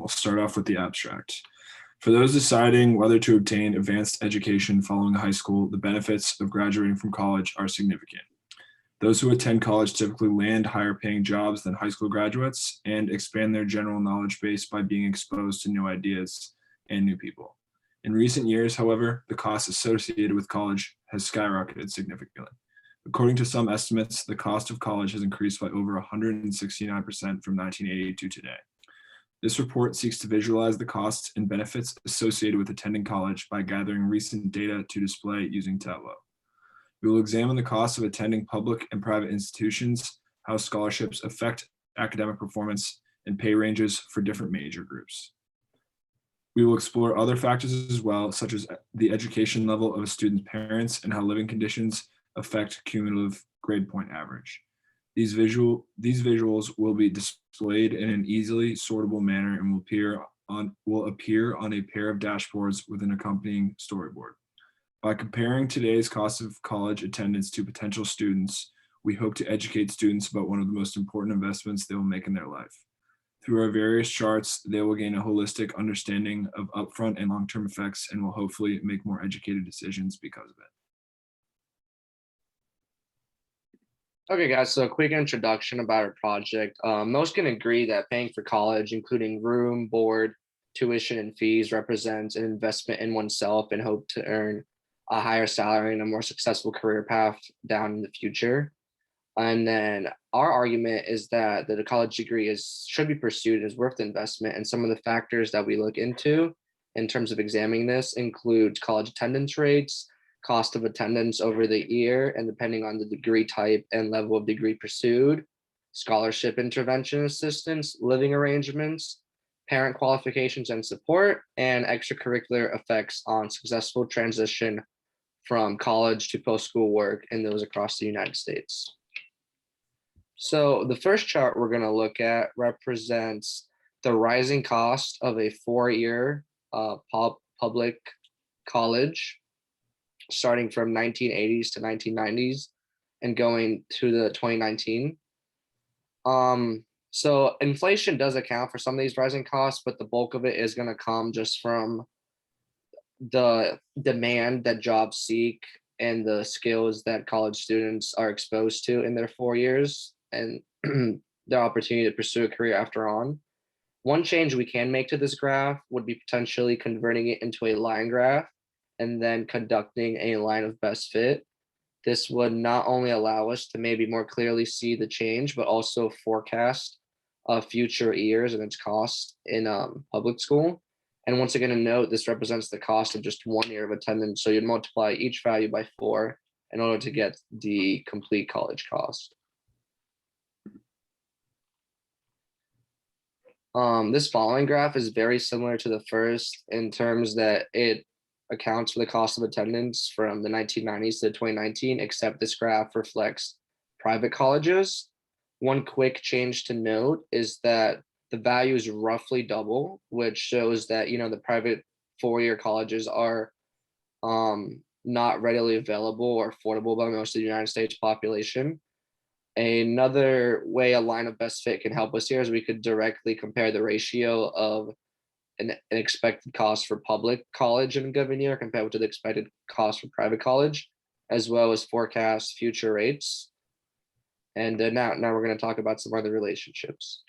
we'll start off with the abstract. For those deciding whether to obtain advanced education following high school, the benefits of graduating from college are significant. Those who attend college typically land higher paying jobs than high school graduates and expand their general knowledge base by being exposed to new ideas and new people. In recent years, however, the cost associated with college has skyrocketed significantly. According to some estimates, the cost of college has increased by over 169% from 1980 to today. This report seeks to visualize the costs and benefits associated with attending college by gathering recent data to display using Tableau. We will examine the costs of attending public and private institutions, how scholarships affect academic performance, and pay ranges for different major groups. We will explore other factors as well, such as the education level of a student's parents and how living conditions affect cumulative grade point average. These visuals will be displayed in an easily sortable manner and will appear on a pair of dashboards with an accompanying storyboard. By comparing today's cost of college attendance to potential students, we hope to educate students about one of the most important investments they will make in their life. Through our various charts, they will gain a holistic understanding of upfront and long-term effects and will hopefully make more educated decisions because of it. Okay, guys, so a quick introduction about our project. Most can agree that paying for college, including room, board, tuition, and fees, represents an investment in oneself and hope to earn a higher salary and a more successful career path down in the future. And then our argument is that the college degree should be pursued and is worth the investment. And some of the factors that we look into in terms of examining this include college attendance rates, cost of attendance over the year, and depending on the degree type and level of degree pursued, scholarship intervention assistance, living arrangements, parent qualifications and support, and extracurricular effects on successful transition from college to post-school work and those across the United States. So the first chart we're going to look at represents the rising cost of a four-year public college, starting from 1980s to 1990s and going to the 2019. So inflation does account for some of these rising costs, but the bulk of it is going to come just from the demand that jobs seek and the skills that college students are exposed to in their 4 years and their opportunity to pursue a career after on. One change we can make to this graph would be potentially converting it into a line graph and then conducting a line of best fit. This would not only allow us to maybe more clearly see the change, but also forecast future years and its cost in public school. And once again, a note, this represents the cost of just 1 year of attendance. So you'd multiply each value by 4 in order to get the complete college cost. This following graph is very similar to the first in terms that it accounts for the cost of attendance from the 1990s to 2019, except this graph reflects private colleges. One quick change to note is that the value is roughly double, which shows that, the private four-year colleges are not readily available or affordable by most of the United States population. Another way a line of best fit can help us here is we could directly compare the ratio of an expected cost for public college in a given year compared to the expected cost for private college, as well as forecast future rates. And now we're going to talk about some other relationships.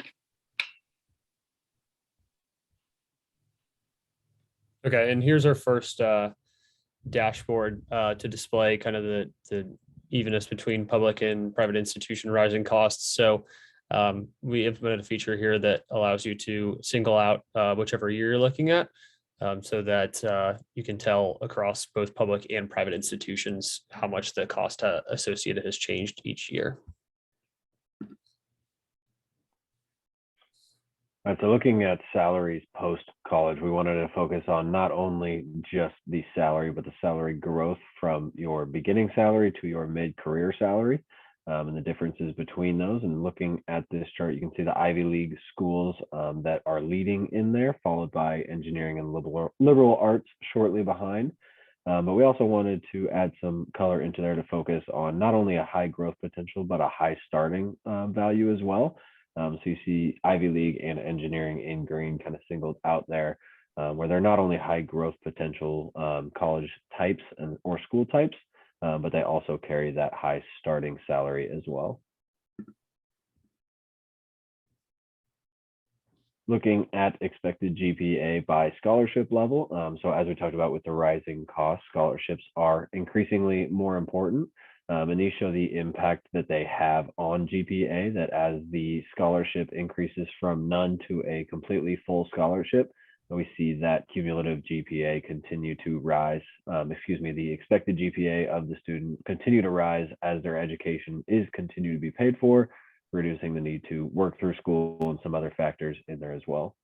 Okay, and here's our first dashboard to display kind of the evenness between public and private institution rising costs. So we implemented a feature here that allows you to single out whichever year you're looking at so that you can tell across both public and private institutions how much the cost associated has changed each year. All right, so looking at salaries post-college, we wanted to focus on not only just the salary, but the salary growth from your beginning salary to your mid-career salary and the differences between those. And looking at this chart, you can see the Ivy League schools that are leading in there, followed by engineering and liberal arts shortly behind. But we also wanted to add some color into there to focus on not only a high growth potential, but a high starting value as well. So you see Ivy League and engineering in green kind of singled out there, where they're not only high growth potential college types or school types, but they also carry that high starting salary as well. Looking at expected GPA by scholarship level. So as we talked about with the rising costs, scholarships are increasingly more important. And these show the impact that they have on GPA, that as the scholarship increases from none to a completely full scholarship, we see that cumulative GPA continue to rise. The expected GPA of the student continue to rise as their education is continued to be paid for, reducing the need to work through school and some other factors in there as well.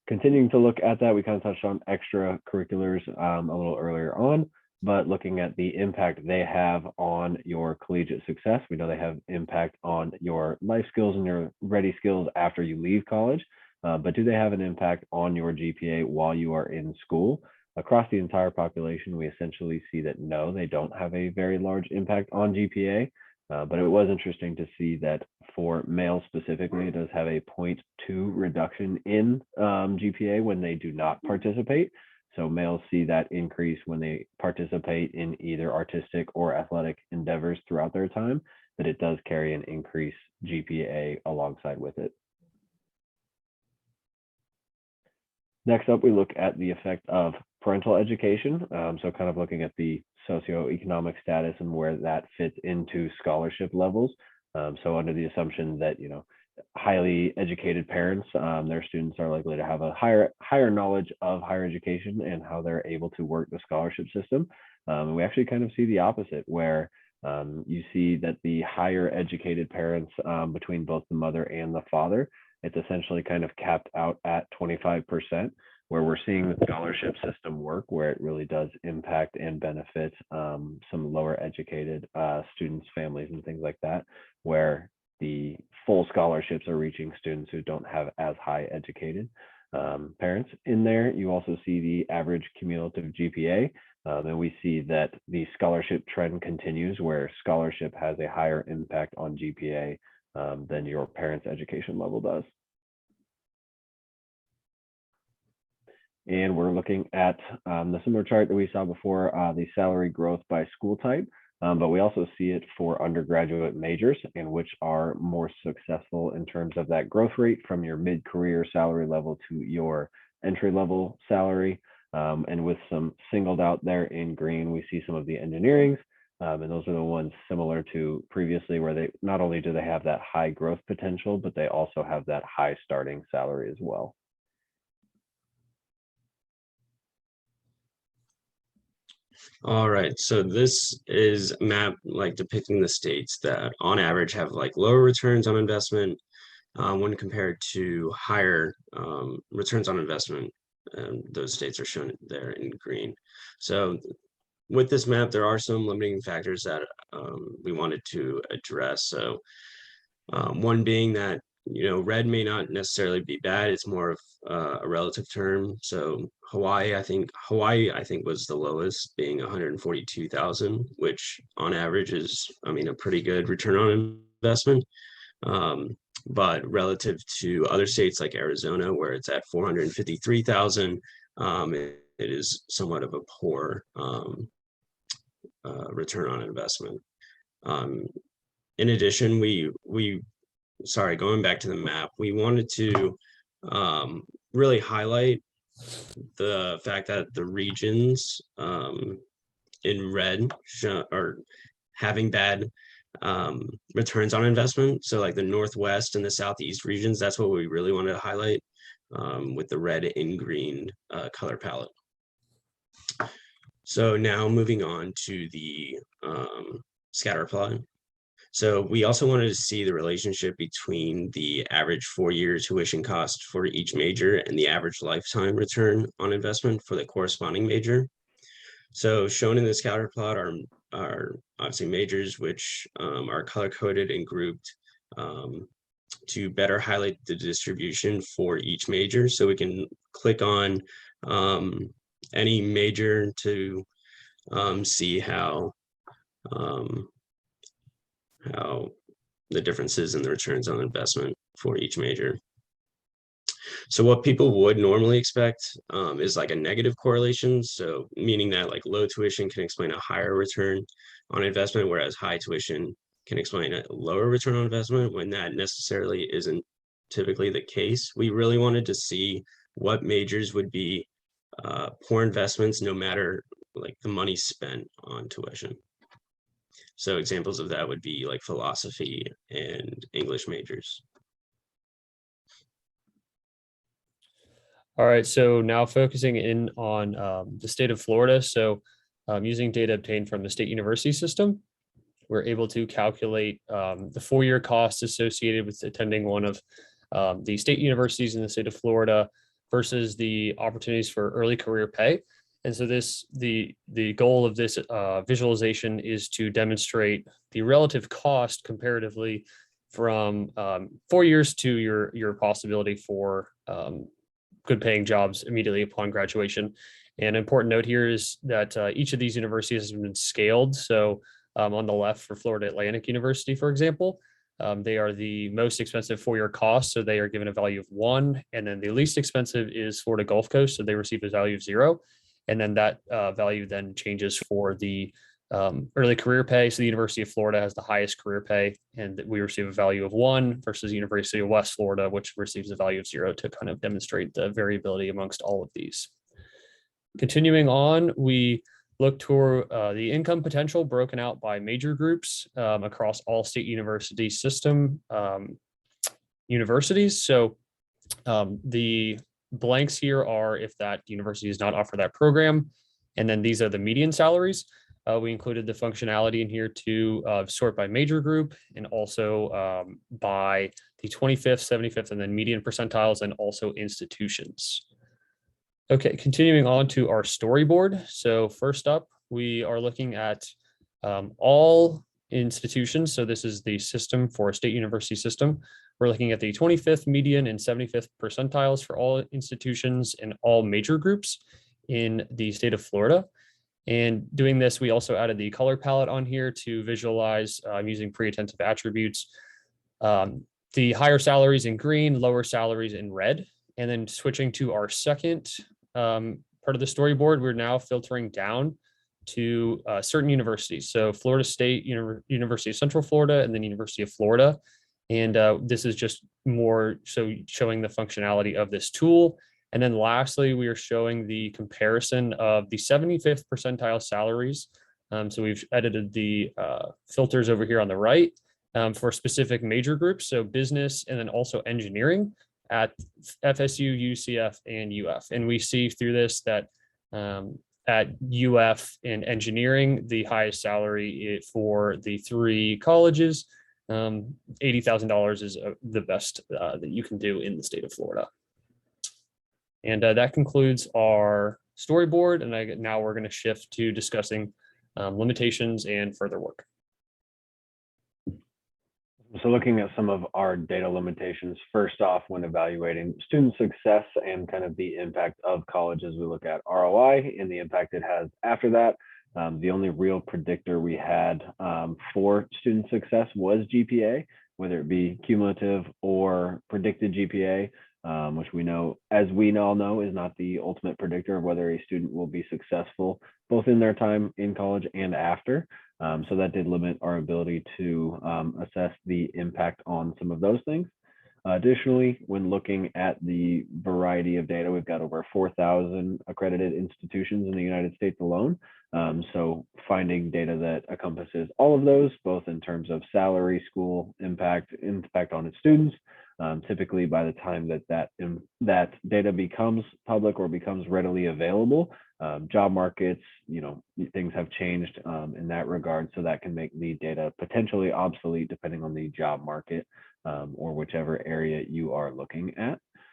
Continuing to look at that, we kind of touched on extracurriculars a little earlier on, but looking at the impact they have on your collegiate success, we know they have impact on your life skills and your ready skills after you leave college, but do they have an impact on your GPA while you are in school? Across the entire population, we essentially see that no, they don't have a very large impact on GPA, but it was interesting to see that for males specifically, it does have a 0.2 reduction in GPA when they do not participate. So males see that increase when they participate in either artistic or athletic endeavors throughout their time, that it does carry an increased GPA alongside with it. Next up, we look at the effect of parental education. So kind of looking at the socioeconomic status and where that fits into scholarship levels. So under the assumption that, highly educated parents, their students are likely to have a higher knowledge of higher education and how they're able to work the scholarship system. And we actually kind of see the opposite, where you see that the higher educated parents, between both the mother and the father, it's essentially kind of capped out at 25%, where we're seeing the scholarship system work, where it really does impact and benefit some lower educated students, families, and things like that, where the full scholarships are reaching students who don't have as high educated parents. In there, you also see the average cumulative GPA, and we see that the scholarship trend continues, where scholarship has a higher impact on GPA than your parents' education level does. And we're looking at the similar chart that we saw before, the salary growth by school type, but we also see it for undergraduate majors, and which are more successful in terms of that growth rate from your mid-career salary level to your entry-level salary. And with some singled out there in green, we see some of the engineerings, and those are the ones similar to previously, where they not only do they have that high growth potential, but they also have that high starting salary as well. All right, so this is a map depicting the states that on average have lower returns on investment when compared to higher returns on investment. Those states are shown there in green. So with this map, there are some limiting factors that we wanted to address. So one being that red may not necessarily be bad. It's more of a relative term. So Hawaii, I think was the lowest, being 142,000, which on average is, a pretty good return on investment. But relative to other states like Arizona, where it's at 453,000, it is somewhat of a poor return on investment. In addition, going back to the map, we wanted to really highlight the fact that the regions in red are having bad returns on investment. So like the Northwest and the Southeast regions, that's what we really wanted to highlight with the red and green color palette. So now moving on to the scatter plot. So we also wanted to see the relationship between the average 4-year tuition cost for each major and the average lifetime return on investment for the corresponding major. So shown in the scatter plot are obviously majors, which are color-coded and grouped to better highlight the distribution for each major. So we can click on any major to the differences in the returns on investment for each major. So what people would normally expect is like a negative correlation. So meaning that like low tuition can explain a higher return on investment, whereas high tuition can explain a lower return on investment, when that necessarily isn't typically the case. We really wanted to see what majors would be poor investments, no matter like the money spent on tuition. So examples of that would be like philosophy and English majors. All right, so now focusing in on the state of Florida. So using data obtained from the state university system, we're able to calculate the 4-year costs associated with attending one of the state universities in the state of Florida versus the opportunities for early career pay. And so the goal of this visualization is to demonstrate the relative cost comparatively from 4 years to your possibility for good paying jobs immediately upon graduation. An important note here is that each of these universities has been scaled. So on the left for Florida Atlantic University, for example, they are the most expensive 4-year cost. So they are given a value of 1. And then the least expensive is Florida Gulf Coast. So they receive a value of 0. And then that value then changes for the early career pay. So the University of Florida has the highest career pay, and we receive a value of 1 versus the University of West Florida, which receives a value of 0, to kind of demonstrate the variability amongst all of these. Continuing on, we look toward the income potential broken out by major groups across all state university system universities. So the blanks here are if that university does not offer that program. And then these are the median salaries. We included the functionality in here to sort by major group and also by the 25th, 75th, and then median percentiles, and also institutions. Okay, continuing on to our storyboard. So first up, we are looking at all institutions. So this is the system for a state university system. We're looking at the 25th median and 75th percentiles for all institutions and all major groups in the state of Florida. And doing this, we also added the color palette on here to visualize using pre-attentive attributes. The higher salaries in green, lower salaries in red. And then switching to our second part of the storyboard, we're now filtering down to certain universities. So Florida State, University of Central Florida, and then University of Florida. And this is just more so showing the functionality of this tool. And then lastly, we are showing the comparison of the 75th percentile salaries. So we've edited the filters over here on the right for specific major groups. So business and then also engineering at FSU, UCF, and UF. And we see through this that at UF in engineering, the highest salary for the 3 colleges, $80,000 is the best that you can do in the state of Florida. And that concludes our storyboard. And now we're going to shift to discussing limitations and further work. So looking at some of our data limitations, first off, when evaluating student success and kind of the impact of college, as we look at ROI and the impact it has after that, the only real predictor we had for student success was GPA, whether it be cumulative or predicted GPA, which we know, as we all know, is not the ultimate predictor of whether a student will be successful, both in their time in college and after. So that did limit our ability to assess the impact on some of those things. Additionally, when looking at the variety of data, we've got over 4,000 accredited institutions in the United States alone. So finding data that encompasses all of those, both in terms of salary, school impact on its students. Typically, by the time that data becomes public or becomes readily available, job markets, things have changed in that regard. So that can make the data potentially obsolete depending on the job market or whichever area you are looking at.